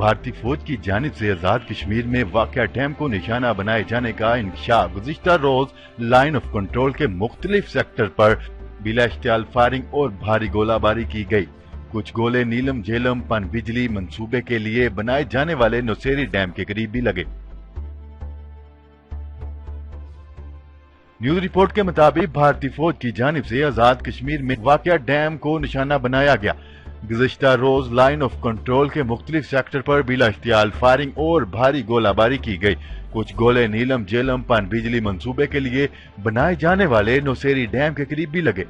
بھارتی فوج کی جانب سے آزاد کشمیر میں واقع ڈیم کو نشانہ بنائے جانے کا انکشاف۔ گزشتہ روز لائن آف کنٹرول کے مختلف سیکٹر پر بلا اشتعال فائرنگ اور بھاری گولہ باری کی گئی۔ کچھ گولے نیلم جھیلم پن بجلی منصوبے کے لیے بنائے جانے والے نوسیری ڈیم کے قریب بھی لگے۔ نیوز رپورٹ کے مطابق بھارتی فوج کی جانب سے آزاد کشمیر میں واقع ڈیم کو نشانہ بنایا گیا۔ گزشتہ روز لائن آف کنٹرول کے مختلف سیکٹر پر بلا اشتعال فائرنگ اور بھاری گولہ باری کی گئی۔ کچھ گولے نیلم جھیلم پن بجلی منصوبے کے لیے بنائے جانے والے نوسیری ڈیم کے قریب بھی لگے۔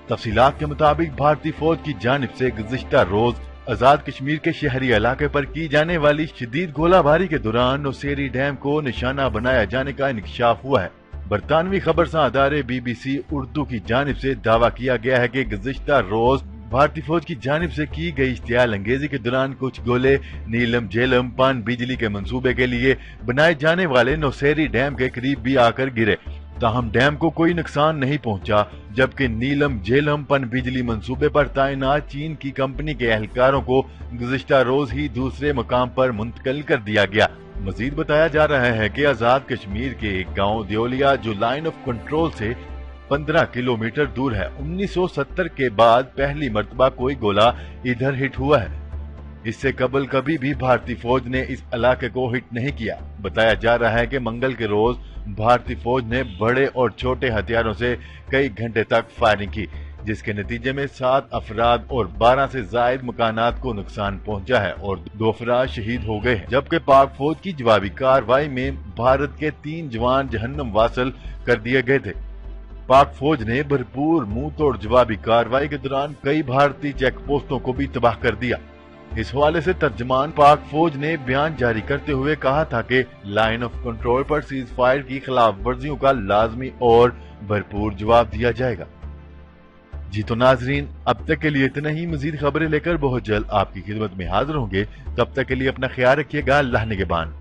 تفصیلات کے مطابق بھارتی فوج کی جانب سے گزشتہ روز آزاد کشمیر کے شہری علاقے پر کی جانے والی شدید گولہ باری کے دوران نوسیری ڈیم کو نشانہ بنایا جانے کا انکشاف ہوا ہے۔ برطانوی خبرساں ادارے BBC اردو کی جانب سے دعویٰ کیا گیا ہے کہ گزشتہ روز بھارتی فوج کی جانب سے کی گئی اشتعال انگیزی کے دوران کچھ گولے نیلم جھیلم پن بجلی کے منصوبے کے لیے بنائے جانے والے نوسیری ڈیم کے قریب بھی آ کر گرے۔ تاہم ڈیم کو کوئی نقصان نہیں پہنچا، جبکہ نیلم جھیلم پن بجلی منصوبے پر تعینات چین کی کمپنی کے اہلکاروں کو گزشتہ روز ہی دوسرے مقام پر منتقل کر دیا گیا۔ مزید بتایا جا رہا ہے کہ آزاد کشمیر کے ایک گاؤں دیولیا جو لائن آف کنٹرول سے 15 کلومیٹر دور ہے، 1970 کے بعد پہلی مرتبہ کوئی گولہ ادھر ہٹ ہوا ہے۔ اس سے قبل کبھی بھی بھارتی فوج نے اس علاقے کو ہٹ نہیں کیا۔ بتایا جا رہا ہے کہ منگل کے روز بھارتی فوج نے بڑے اور چھوٹے ہتھیاروں سے کئی گھنٹے تک فائرنگ کی، جس کے نتیجے میں 7 افراد اور 12 سے زائد مکانات کو نقصان پہنچا ہے اور 2 افراد شہید ہو گئے ہیں، جبکہ پاک فوج کی جوابی کارروائی میں بھارت کے 3 جوان جہنم واصل کر دیے گئے تھے۔ پاک فوج نے بھرپور منہ توڑ جوابی کارروائی کے دوران کئی بھارتی چیک پوسٹوں کو بھی تباہ کر دیا۔ اس حوالے سے ترجمان پاک فوج نے بیان جاری کرتے ہوئے کہا تھا کہ line of control per cease fire کی خلاف ورزیوں کا لازمی اور بھرپور جواب دیا جائے گا۔ جی تو ناظرین، اب تک کے لیے اتنا ہی۔ مزید خبریں لے کر بہت جلد آپ کی خدمت میں حاضر ہوں گے۔ تب تک کے لیے اپنا خیال رکھیے گا۔ اللہ نگہبان۔